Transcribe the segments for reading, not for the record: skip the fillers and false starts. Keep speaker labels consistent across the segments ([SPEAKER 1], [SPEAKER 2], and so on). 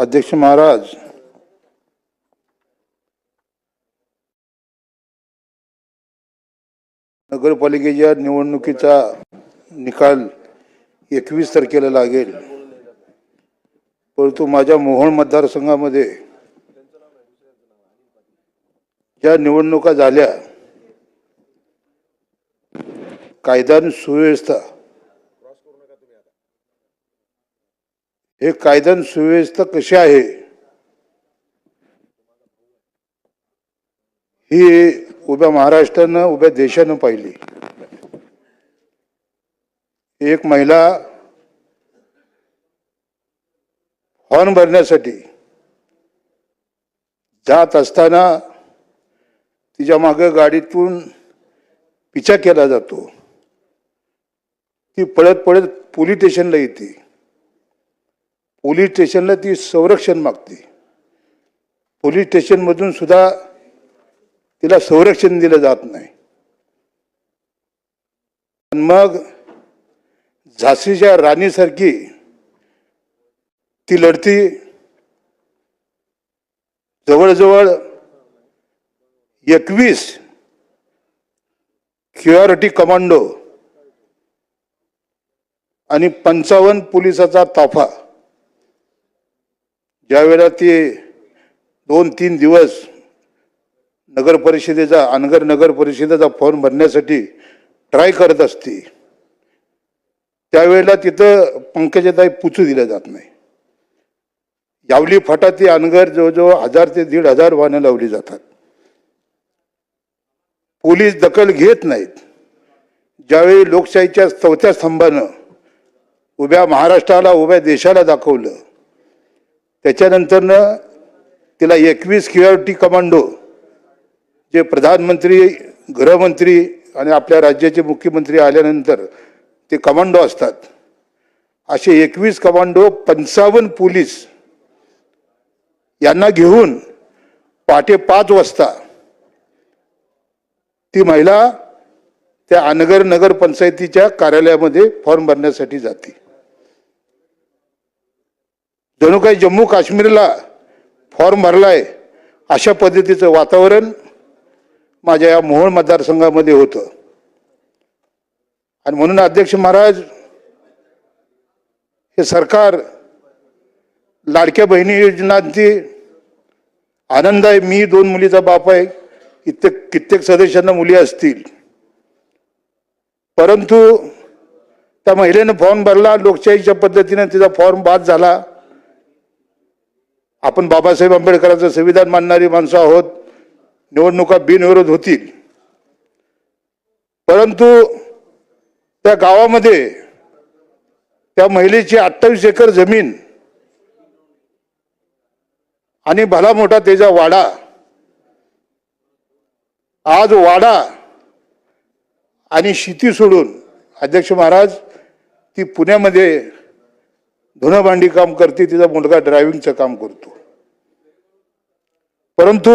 [SPEAKER 1] अध्यक्ष महाराज, नगरपालिकेच्या निवडणुकीचा निकाल 21 तारखेला लागेल, परंतु माझ्या मोहोळ मतदारसंघामध्ये ज्या निवडणुका झाल्या, कायदा आणि सुव्यवस्था, हे कायदा आणि सुव्यवस्था कशी आहे ही उभ्या महाराष्ट्रानं, उभ्या देशानं पाहिली. एक महिला फॉर्म भरण्यासाठी जात असताना तिच्या मागे गाडीतून पिछा केला जातो. ती पळत पळत पोलीस स्टेशनला येते. पोलीस स्टेशनला ती संरक्षण मागते. पोलीस स्टेशनमधून सुद्धा तिला संरक्षण दिलं जात नाही. मग झाशीच्या राणीसारखी ती लढती. जवळजवळ 21 सिक्युरिटी कमांडो आणि 55 पोलिसाचा ताफा, ज्यावेळेला ती 2-3 दिवस नगर परिषदेचा, अनगर नगर परिषदेचा फॉर्म भरण्यासाठी ट्राय करत असते, त्यावेळेला तिथं पंकजाताई पुचू दिल्या जात नाही. यावली फाटा ते अनगर जवळजवळ 1000 ते 1500 वाहनं लावली जातात. पोलीस दखल घेत नाहीत. ज्यावेळी लोकशाहीच्या 4थ्या स्तंभानं उभ्या महाराष्ट्राला, उभ्या देशाला दाखवलं, त्याच्यानंतरनं तिला 21 सिक्युरिटी कमांडो, जे प्रधानमंत्री, गृहमंत्री आणि आपल्या राज्याचे मुख्यमंत्री आल्यानंतर ते कमांडो असतात, असे 21 कमांडो, 55 पोलीस यांना घेऊन पहाटे 5 वाजता ती महिला त्या अनगर नगर पंचायतीच्या कार्यालयामध्ये फॉर्म भरण्यासाठी जाते. जणू काही जम्मू काश्मीरला फॉर्म भरलाय अशा पद्धतीचं वातावरण माझ्या या मोहोळ मतदारसंघामध्ये होतं. आणि म्हणून अध्यक्ष महाराज, हे सरकार लाडक्या बहिणी योजनांची आनंद आहे. मी 2 मुलीचा बाप आहे. कित्येक सदस्यांना मुली असतील, परंतु त्या महिलेनं फॉर्म भरला, लोकशाहीच्या पद्धतीने तिचा फॉर्म बाद झाला. आपण बाबासाहेब आंबेडकरांचं संविधान मानणारी माणसं आहोत. निवडणुका बिनविरोध होतील, परंतु त्या गावामध्ये त्या महिलेची 28 एकर जमीन आणि भला मोठा त्याचा वाडा, आज वाडा आणि शेती सोडून अध्यक्ष महाराज ती पुण्यामध्ये धुणं भांडी काम करते. तिचा मुलगा ड्रायव्हिंगचं काम करतो. परंतु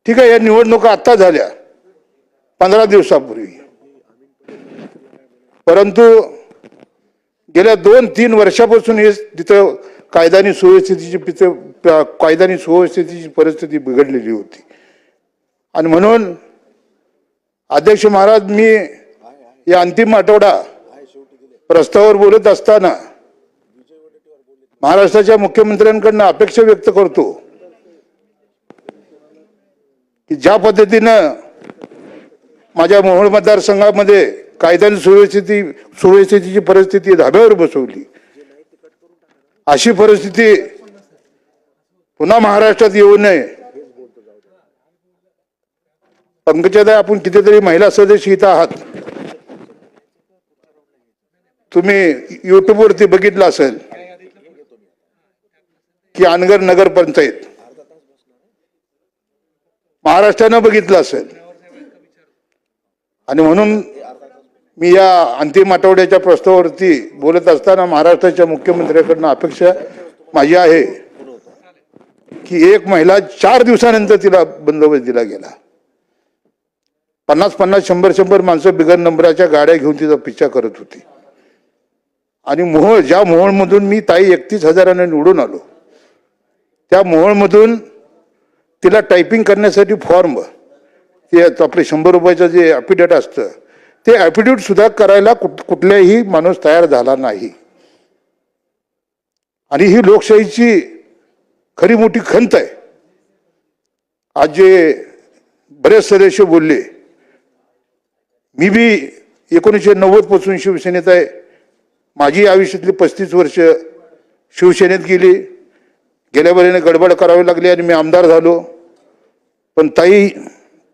[SPEAKER 1] ठीक आहे, या निवडणुका आत्ता झाल्या 15 दिवसापूर्वी, परंतु गेल्या 2-3 वर्षापासून हे तिथं कायदा आणि सुव्यवस्थेची परिस्थिती बिघडलेली होती. आणि म्हणून अध्यक्ष महाराज, मी या अंतिम आठवडा प्रस्तावावर बोलत असताना महाराष्ट्राच्या मुख्यमंत्र्यांकडून अपेक्षा व्यक्त करतो की ज्या पद्धतीनं माझ्या मोहोळ मतदारसंघामध्ये कायदा आणि सुव्यवस्थेची परिस्थिती धाब्यावर बसवली, अशी परिस्थिती पुन्हा महाराष्ट्रात येऊ नये. पंकजाताई, आपण कितीतरी महिला सदस्य इथं आहात. तुम्ही युट्यूबवरती बघितलं असेल की अनगर नगर पंचायत महाराष्ट्रानं बघितलं असेल. आणि म्हणून मी या अंतिम आठवड्याच्या प्रस्तावावरती बोलत असताना महाराष्ट्राच्या मुख्यमंत्र्यांकडून अपेक्षा माझी आहे की एक महिला 4 दिवसानंतर तिला बंदोबस्त दिला गेला. 50-50, 100-100 माणसं बिगर नंबराच्या गाड्या घेऊन तिचा पिच्छा करत होती. आणि मोहोळ, ज्या मोहोळमधून मी ताई 31,000ने निवडून आलो, त्या मोहोळमधून तिला टायपिंग करण्यासाठी फॉर्म, ते आपले 100 रुपयाचं जे ॲफिडेविट असतं ते ॲफिडेविट सुद्धा करायला कुठल्याही माणूस तयार झाला नाही. आणि ही लोकशाहीची खरी मोठी खंत आहे. आज जे बरेच सदस्य बोलले, मी बी 1990 पासून शिवसेनेत आहे. माझी आयुष्यातली 35 वर्ष शिवसेनेत गेली. गेल्या वेळेने गडबड करावी लागली आणि मी आमदार झालो. पण ताई,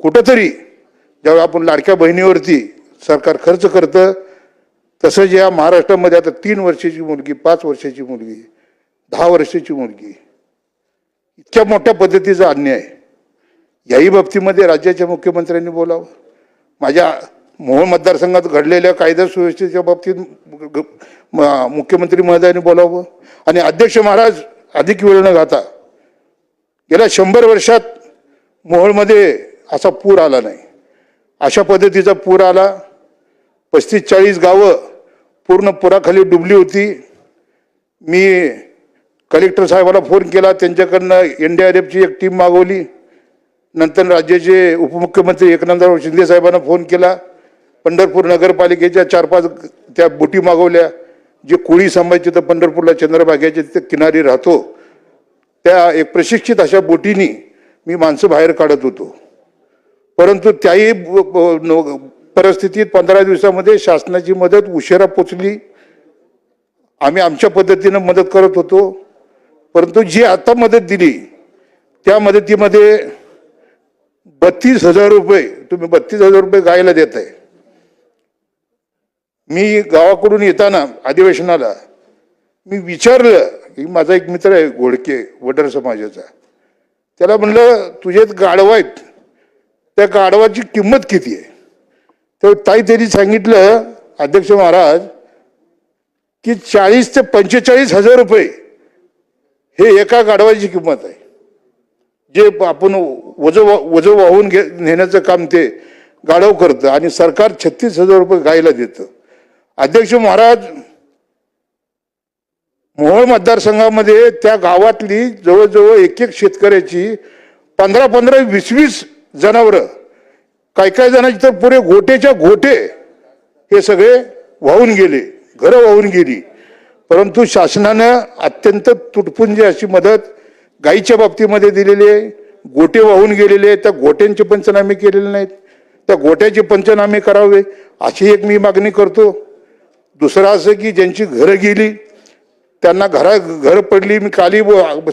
[SPEAKER 1] कुठंतरी जेव्हा आपण लाडक्या बहिणीवरती सरकार खर्च करतं, तसंच या महाराष्ट्रामध्ये आता 3 वर्षाची मुलगी, 5 वर्षाची मुलगी, 10 वर्षाची मुलगी, इतक्या मोठ्या पद्धतीचा अन्याय, याही बाबतीमध्ये राज्याच्या मुख्यमंत्र्यांनी बोलावं. माझ्या मोहोळ मतदारसंघात घडलेल्या कायदा सुव्यवस्थेच्या बाबतीत मुख्यमंत्री महोदयांनी बोलावं. आणि अध्यक्ष महाराज, अधिक वेळ न घाता, गेल्या 100 वर्षात मोहोळमध्ये असा पूर आला नाही. अशा पद्धतीचा पूर आला. 35-40 गावं पूर्ण पुराखाली डुबली होती. मी कलेक्टर साहेबाला फोन केला, त्यांच्याकडनं NDRFची एक टीम मागवली. नंतर राज्याचे उपमुख्यमंत्री एकनाथराव शिंदे साहेबांना फोन केला. पंढरपूर नगरपालिकेच्या 4-5 त्या बोटी मागवल्या. जे कोळी समाजाचे तर पंढरपूरला चंद्रभागेच्या तिथे किनारी राहतो, त्या एक प्रशिक्षित अशा बोटीनी मी माणसं बाहेर काढत होतो. परंतु त्याही परिस्थितीत 15 दिवसामध्ये शासनाची मदत उशिरा पोचली. आम्ही आमच्या पद्धतीनं मदत करत होतो. परंतु जी आता मदत दिली त्या मदतीमध्ये 32,000 रुपये, तुम्ही 32,000 रुपये गायला देत आहे. मी गावाकडून येताना अधिवेशनाला मी विचारलं, की माझा एक मित्र आहे घोडके वडर समाजाचा, त्याला म्हणलं तुझे गाढवा आहेत, त्या गाढवाची किंमत किती आहे? तर ताई त्यांनी सांगितलं, अध्यक्ष महाराज, की 40 ते 45,000 रुपये हे एका गाढवाची किंमत आहे. जे आपण वज वाहून नेण्याचं काम ते गाढव करतं आणि सरकार 36,000 रुपये गायला देतं. अध्यक्ष महाराज, मोहोळ मतदारसंघामध्ये त्या गावातली जवळजवळ एक शेतकऱ्याची 15-15, 20-20 जनावरं, काही जणांची तर पुरे गोटेच्या गोटे हे सगळे वाहून गेले, घरं वाहून गेली. परंतु शासनानं अत्यंत तुटपुंजी अशी मदत गाईच्या बाबतीमध्ये दिलेली आहे. गोटे वाहून गेलेले, त्या गोट्यांचे पंचनामे केलेले नाहीत. त्या गोट्याचे पंचनामे करावे अशी एक मी मागणी करतो. दुसरं असं की ज्यांची घरं गेली त्यांना घर पडली. मी काली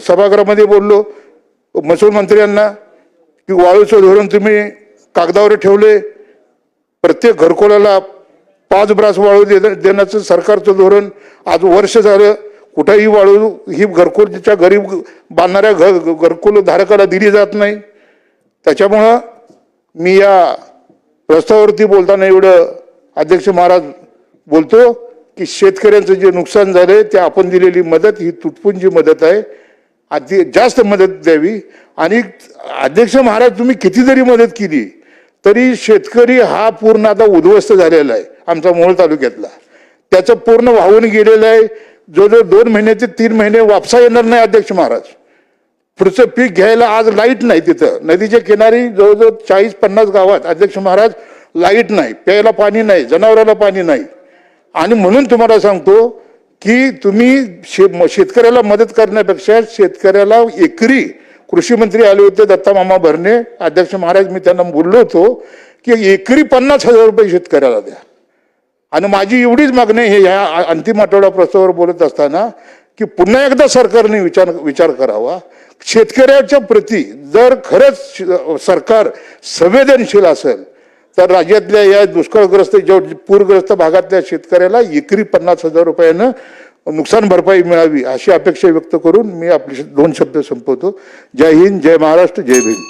[SPEAKER 1] सभागृहामध्ये बोललो महसूल मंत्र्यांना की वाळूचं धोरण तुम्ही कागदावर ठेवले, प्रत्येक घरकुलाला 5 ब्रास वाळू देण्याचं सरकारचं धोरण आज वर्ष झालं. कुठेही वाळू ही घरकुलच्या गरीब बांधणाऱ्या घरकुल धारकाला दिली जात नाही. त्याच्यामुळं मी या प्रस्तावावरती बोलताना एवढं अध्यक्ष महाराज बोलतो की शेतकऱ्यांचं जे नुकसान झालंय ते आपण दिलेली मदत ही तुटपुंजी मदत आहे. आधी जास्त मदत द्यावी. आणि अध्यक्ष महाराज, तुम्ही किती जरी मदत केली तरी शेतकरी हा पूर्ण आता उद्ध्वस्त झालेला आहे. आमचा मोहोळ तालुक्यातला त्याचं पूर्ण वाहून गेलेलं आहे. जो 2 महिने ते 3 महिने वापसा येणार नाही. अध्यक्ष महाराज, पुढचं पीक घ्यायला आज लाईट नाही. तिथं नदीच्या किनारी जवळजवळ 40-50 गावात अध्यक्ष महाराज लाईट नाही, प्यायला पाणी नाही, जनावराला पाणी नाही. आणि म्हणून तुम्हाला सांगतो की तुम्ही शेतकऱ्याला मदत करण्यापेक्षा शेतकऱ्याला एकरी, कृषी मंत्री आले होते दत्ता मामा भरणे, अध्यक्ष महाराज, मी त्यांना बोललो होतो की एकरी 50,000 रुपये शेतकऱ्याला द्या. आणि माझी एवढीच मागणी हे ह्या अंतिम आठवडा प्रस्तावावर बोलत असताना की पुन्हा एकदा सरकारने विचार करावा. शेतकऱ्याच्या प्रती जर खरंच सरकार संवेदनशील असेल तर राज्यातल्या या दुष्काळग्रस्त पूरग्रस्त भागातल्या शेतकऱ्याला एकरी 50,000 रुपयानं नुकसान भरपाई मिळावी अशी अपेक्षा व्यक्त करून मी आपले 2 शब्द संपवतो. जय हिंद, जय महाराष्ट्र, जय भीम.